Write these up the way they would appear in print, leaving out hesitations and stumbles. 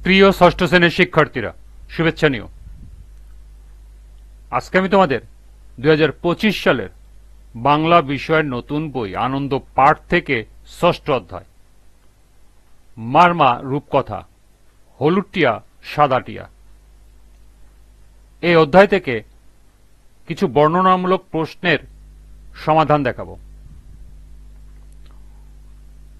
প্রিয় ষষ্ঠ শ্রেণীর শিক্ষার্থীরা, শুভেচ্ছা নিও। আজকে আমি তোমাদের 2025 সালের বাংলা বিষয়ের নতুন বই আনন্দ পাঠ থেকে ষষ্ঠ অধ্যায় মারমা রূপকথা হলুদটিয়া সাদাটিয়া এই অধ্যায় থেকে কিছু বর্ণনামূলক প্রশ্নের সমাধান দেখাবো।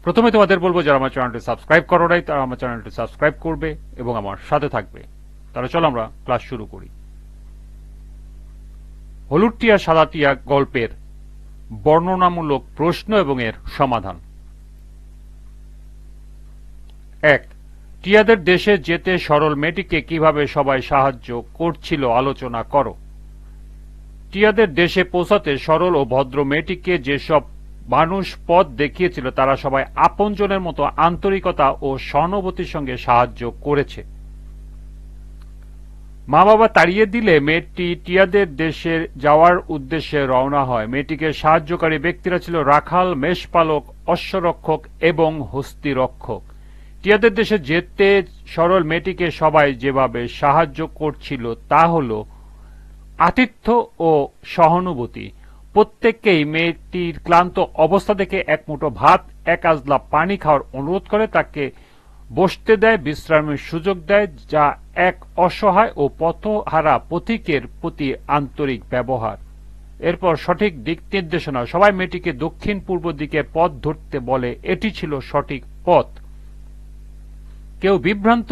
প্রথমে তোমাদের বলবো, যারা আমার চ্যানেলটি সাবস্ক্রাইব করো নাই তারা আমার চ্যানেলটি সাবস্ক্রাইব করবে এবং আমার সাথে থাকবে। তাহলে চলো আমরা ক্লাস শুরু করি। হলুদটিয়া সাদাটিয়া গল্পের বর্ণনামূলক প্রশ্ন এবং এর সমাধান। 1. টিয়াদের দেশে যেতে সরল মেয়েটিকে কিভাবে সবাই সাহায্য করছিল আলোচনা করো। টিয়াদের দেশে পৌঁছাতে সরল ও ভদ্র মেয়েটিকে যেসব মানুষ পথ দেখিয়েছিল তারা সবাই আপনজনের মতো আন্তরিকতা ও সহানুভূতির সঙ্গে সাহায্য করেছে। মা বাবা তাড়িয়ে দিলে মেয়েটি টিয়াদের দেশে যাওয়ার উদ্দেশ্যে রওনা হয়। মেয়েটিকে সাহায্যকারী ব্যক্তিরা ছিল রাখাল, মেষপালক, অশ্বরক্ষক এবং হস্তিরক্ষক। টিয়াদের দেশে যেতে সরল মেয়েটিকে সবাই যেভাবে সাহায্য করছিল তা হল আতিথ্য ও সহানুভূতি। প্রত্যেককেই মেয়েটির ক্লান্ত অবস্থা দেখে এক মুঠো ভাত, এক আজলা পানি খাওয়ার অনুরোধ করে, তাকে বসতে দেয়, বিশ্রামের সুযোগ দেয়, যা এক অসহায় ও পথহারা পথিকের প্রতি আন্তরিক ব্যবহার। এরপর সঠিক দিক নির্দেশনা। সবাই মেয়েটিকে দক্ষিণ পূর্ব দিকে পথ ধরতে বলে। এটি ছিল সঠিক পথ। কেউ বিভ্রান্ত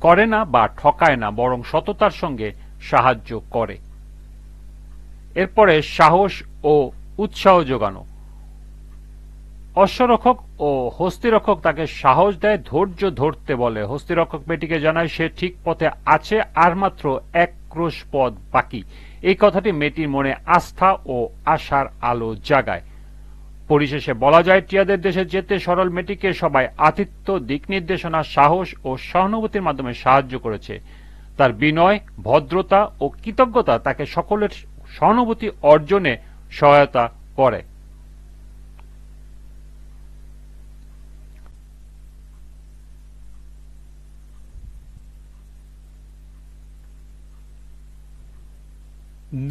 করে না বা ঠকায় না, বরং সততার সঙ্গে সাহায্য করে। এরপরে সাহস ও উৎসাহ যোগানো। অশ্বরক্ষক ও হস্তিরক্ষক তাকে সাহস দেয়, ধৈর্য ধরতে বলে। হস্তিরক্ষক মেয়েটিকে জানায় সে ঠিক পথে আছে, আর মাত্র এক ক্রোশ পথ বাকি। এই কথাটি মেয়েটির মনে আস্থা ও আশার আলো জাগায়। পরিশেষে বলা যায়, টিয়াদের দেশে যেতে সরল মেয়েটিকে সবাই আতিথ্য, দিক নির্দেশনা, সাহস ও সহানুভূতির মাধ্যমে সাহায্য করেছে। তার বিনয়, ভদ্রতা ও কৃতজ্ঞতা তাকে সকলের সহানুভূতি অর্জনে সহায়তা করে।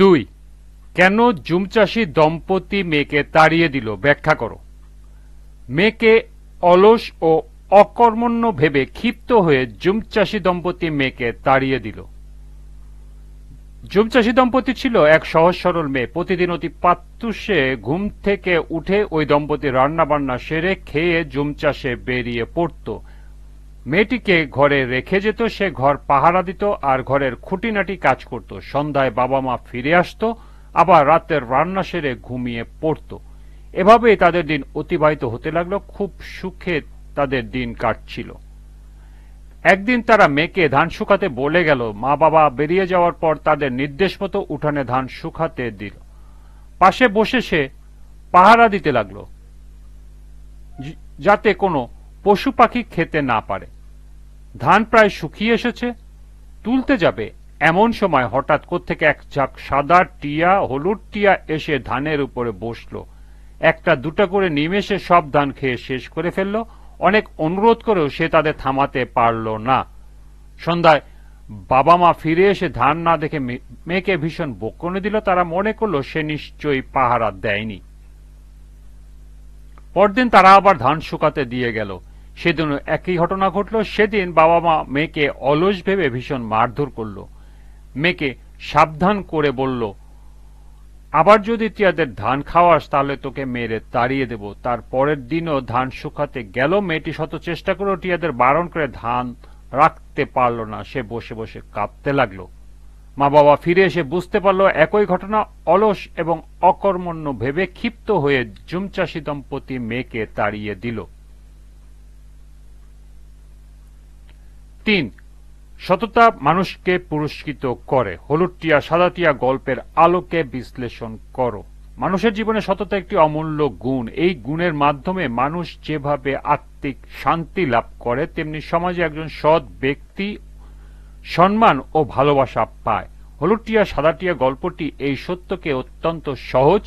দুই, কেন জুমচাষী দম্পতি মেয়েকে তাড়িয়ে দিল, ব্যাখ্যা করো। মেয়েকে অলস ও অকর্মণ্য ভেবে ক্ষিপ্ত হয়ে জুমচাষী দম্পতি মেয়েকে তাড়িয়ে দিল। জুমচাষী দম্পতি ছিল এক সহজ সরল মেয়ে। প্রতিদিন অতি প্রাত্যুষে ঘুম থেকে উঠে ওই দম্পতি রান্না বান্না সেরে খেয়ে জুমচাষে বেরিয়ে পড়ত। মেয়েটিকে ঘরে রেখে যেত, সে ঘর পাহারা দিত আর ঘরের খুঁটিনাটি কাজ করত। সন্ধ্যায় বাবা মা ফিরে আসত, আবার রাতের রান্না সেরে ঘুমিয়ে পড়ত। এভাবেই তাদের দিন অতিবাহিত হতে লাগলো। খুব সুখে তাদের দিন কাটছিল। একদিন তারা মেয়েকে ধান শুকাতে বলে গেল। মা বাবা বেরিয়ে যাওয়ার পর তাদের নির্দেশ মতো উঠানে ধান শুকাতে দিল। পাশে বসে সে পাহারা দিতে লাগলো, যাতে কোনো পশু পাখি খেতে না পারে। ধান প্রায় শুকিয়ে এসেছে, তুলতে যাবে এমন সময় হঠাৎ কোত্থেকে এক ঝাঁক সাদা টিয়া, হলুদ টিয়া এসে ধানের উপরে বসলো। একটা দুটা করে নিমেষে সব ধান খেয়ে শেষ করে ফেলল। অনেক অনুরোধ করেও সে তাদের থামাতে পারল না। সন্ধ্যায় বাবা মা ফিরে এসে ধান না দেখে মেয়েকে ভীষণ বকুনি দিল। তারা মনে করলো সে নিশ্চয়ই পাহারা দেয়নি। পরদিন তারা আবার ধান শুকাতে দিয়ে গেল। সেদিন একই ঘটনা ঘটল। সেদিন বাবা মা মেয়েকে অলস ভেবে ভীষণ মারধর করল। মেয়েকে সাবধান করে বলল, আবার যদি টিয়াদের ধান খাওয়াস তাহলে তোকে মেরে তাড়িয়ে দেব। তার পরের দিনও ধান শুকাতে গেল। মেয়েটি শত চেষ্টা করেও টিয়াদের বারণ করে ধান রাখতে পারল না। সে বসে বসে কাঁদতে লাগলো। মা বাবা ফিরে এসে বুঝতে পারল একই ঘটনা। অলস এবং অকর্মণ্য ভেবে ক্ষিপ্ত হয়ে জুমচাষী দম্পতি মেয়েকে তাড়িয়ে দিল। 3. সততা মানুষকে পুরস্কৃত করে। হলুদটিয়া সাদাটিয়া গল্পের আলোকে বিশ্লেষণ করো। মানুষের জীবনে সততা একটি অমূল্য গুণ। এই গুণের মাধ্যমে মানুষ যেভাবে আত্মিক শান্তি লাভ করে, তেমনি সমাজে একজন সৎ ব্যক্তি সম্মান ও ভালোবাসা পায়। হলুদটিয়া সাদাটিয়া গল্পটি এই সত্যকে অত্যন্ত সহজ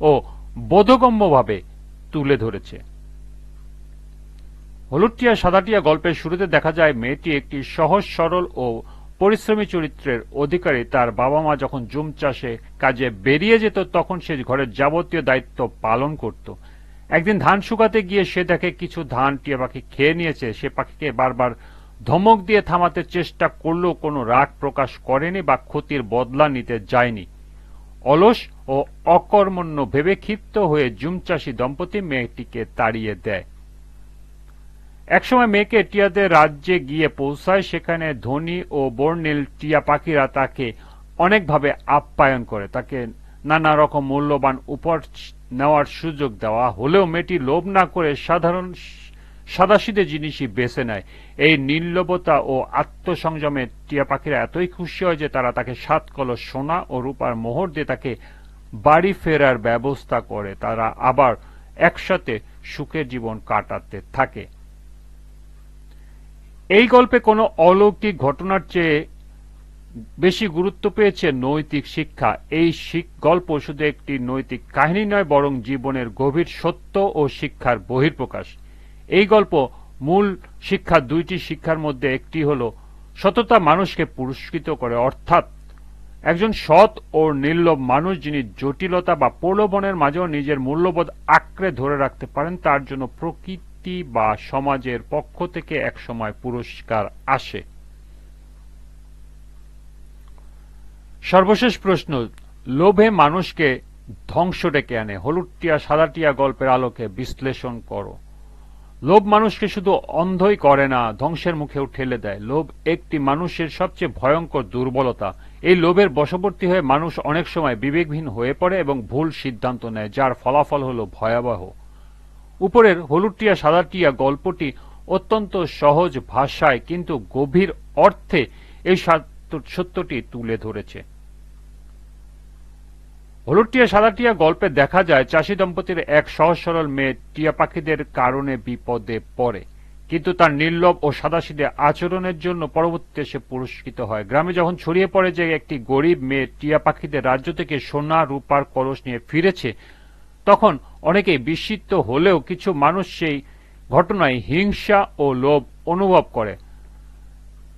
ও বোধগম্যভাবে তুলে ধরেছে। হলুদ টিয়া সাদা টিয়া গল্পের শুরুতে দেখা যায় মেয়েটি একটি সহজ সরল ও পরিশ্রমী চরিত্রের অধিকারী। তার বাবা মা যখন জুম চাষে কাজে বেরিয়ে যেত তখন সে ঘরের যাবতীয় দায়িত্ব পালন করত। একদিন ধান শুকাতে গিয়ে সে দেখে কিছু ধান টিয়া পাখি খেয়ে নিয়েছে। সে পাখিকে বারবার ধমক দিয়ে থামাতে চেষ্টা করলেও কোনো রাগ প্রকাশ করেনি বা ক্ষতির বদলা নিতে যায়নি। অলস ও অকর্মণ্য ভেবে ক্ষিপ্ত হয়ে জুম চাষী দম্পতি মেয়েটিকে তাড়িয়ে দেয়। একসময় মেয়েকে টিয়াদের রাজ্যে গিয়ে পৌঁছায়। সেখানে ধনী ও বর্ণিল টিয়া পাখিরা তাকে অনেকভাবে আপ্যায়ন করে। তাকে নানা রকম মূল্যবান উপহার নেওয়ার সুযোগ দেওয়া হলেও মেয়েটি লোভ না করে সাধারণ সাদাসিধে জিনিসই বেছে নেয়। এই নির্লোভতা ও আত্মসংযমে টিয়া পাখিরা এতই খুশি হয় যে তারা তাকে 7 কলস সোনা ও রূপার মোহর দিয়ে তাকে বাড়ি ফেরার ব্যবস্থা করে। তারা আবার একসাথে সুখের জীবন কাটাতে থাকে। এই গল্পে কোনো অলৌকিক ঘটনার চেয়ে বেশি গুরুত্ব পেয়েছে নৈতিক শিক্ষা। এই গল্প শুধু একটি নৈতিক কাহিনী নয়, বরং জীবনের গভীর সত্য ও শিক্ষার বহিঃপ্রকাশ। এই গল্প মূল শিক্ষা 2টি শিক্ষার মধ্যে একটি হল সততা মানুষকে পুরস্কৃত করে, অর্থাৎ একজন সৎ ও নির্লোভ মানুষ যিনি জটিলতা বা প্রলোভনের মাঝেও নিজের মূল্যবোধ আঁকড়ে ধরে রাখতে পারেন তার জন্য প্রকৃতি বা সমাজের পক্ষ থেকে একসময় পুরস্কার আসে। সর্বশেষ প্রশ্ন, লোভে মানুষকে ধ্বংস ডেকে আনে। হলুদ টিয়া সাদা টিয়া গল্পের আলোকে বিশ্লেষণ করো। লোভ মানুষকে শুধু অন্ধই করে না, ধ্বংসের মুখেও ঠেলে দেয়। লোভ একটি মানুষের সবচেয়ে ভয়ঙ্কর দুর্বলতা। এই লোভের বশবর্তী হয়ে মানুষ অনেক সময় বিবেকহীন হয়ে পড়ে এবং ভুল সিদ্ধান্ত নেয়, যার ফলাফল হল ভয়াবহ। উপরের হলুদ টিয়া সাদা টিয়া গল্পটি অত্যন্ত সহজ ভাষায় কিন্তু গভীর অর্থে এই সত্যটি তুলে ধরেছে। হলুদ টিয়া সাদা টিয়া গল্পে দেখা যায় চাষী দম্পতির এক সহজ সরল মেয়ে টিয়া পাখিদের কারণে বিপদে পড়ে, কিন্তু তার নির্লোভ ও সাদাসিধে আচরণের জন্য পরবর্তীতে সে পুরস্কৃত হয়। গ্রামে যখন ছড়িয়ে পড়ে যে একটি গরিব মেয়ে টিয়া পাখিদের রাজ্য থেকে সোনা রূপার কলস নিয়ে ফিরেছে, তখন অনেকেই বিস্মিত হলেও কিছু মানুষ সেই ঘটনায় হিংসা ও লোভ অনুভব করে।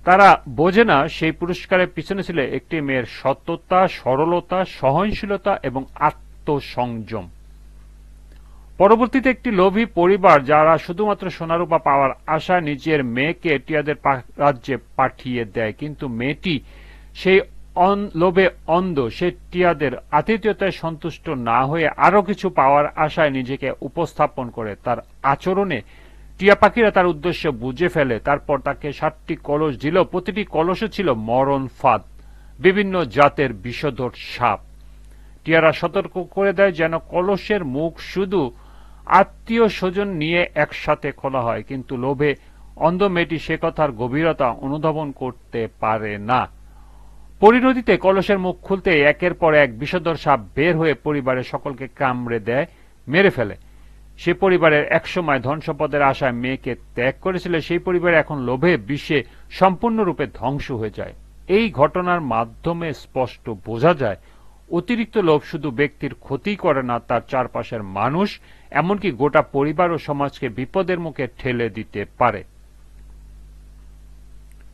তারা বোঝে না সেই পুরস্কারের পিছনে ছিল একটি মেয়ের সততা, সরলতা, সহনশীলতা এবং আত্মসংযম। পরবর্তীতে একটি লোভী পরিবার যারা শুধুমাত্র সোনারূপা পাওয়ার আশায় নিজের মেয়েকে টিয়াদের রাজ্যে পাঠিয়ে দেয়, কিন্তু মেয়েটি সেই লোভে অন্ধ। সে টিয়াদের আতিথেয়তায় সন্তুষ্ট না হয়ে আরো কিছু পাওয়ার আশায় নিজেকে উপস্থাপন করে। তার আচরণে টিয়া পাখিরা তার উদ্দেশ্য বুঝে ফেলে। তারপর তাকে 7টি কলস দিল, প্রতিটি কলসে ছিল মরণ ফাঁদ, বিভিন্ন জাতের বিষধর সাপ। টিয়ারা সতর্ক করে দেয় যেন কলসের মুখ শুধু আত্মীয় স্বজন নিয়ে একসাথে খোলা হয়, কিন্তু লোভে অন্ধ মেয়েটি সে কথার গভীরতা অনুধাবন করতে পারে না। পরিণতিতে কলসের মুখ খুলতে একের পর এক বিষধর সাপ বের হয়ে পরিবারের সকলকে কামড়ে দেয়, মেরে ফেলে। সে পরিবারের একসময় ধন সম্পদের আশায় মেয়েকে ত্যাগ করেছিল, সেই পরিবার এখন লোভে বিষে সম্পূর্ণরূপে ধ্বংস হয়ে যায়। এই ঘটনার মাধ্যমে স্পষ্ট বোঝা যায় অতিরিক্ত লোভ শুধু ব্যক্তির ক্ষতি করে না, তার চারপাশের মানুষ এমনকি গোটা পরিবার ও সমাজকে বিপদের মুখে ঠেলে দিতে পারে।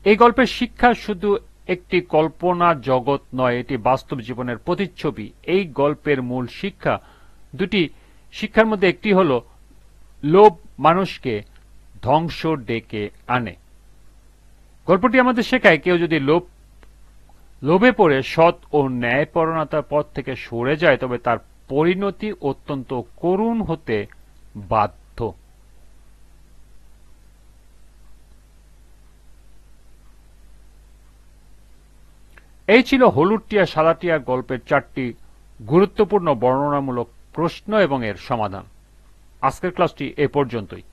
এই গল্পের শিক্ষা শুধু একটি কল্পনা জগৎ নয়, এটি বাস্তব জীবনের প্রতিচ্ছবি। এই গল্পের মূল শিক্ষা 2টি শিক্ষার মধ্যে একটি হল লোভ মানুষকে ধ্বংস ডেকে আনে। গল্পটি আমাদের শেখায় কেউ যদি লোভে পড়ে সৎ ও ন্যায়পরায়ণতার পথ থেকে সরে যায় তবে তার পরিণতি অত্যন্ত করুণ হতে বাধ্য। এই ছিল হলুদ টিয়া সাদা টিয়া গল্পের 4টি গুরুত্বপূর্ণ বর্ণনামূলক প্রশ্ন এবং এর সমাধান। আজকের ক্লাসটি এ পর্যন্তই।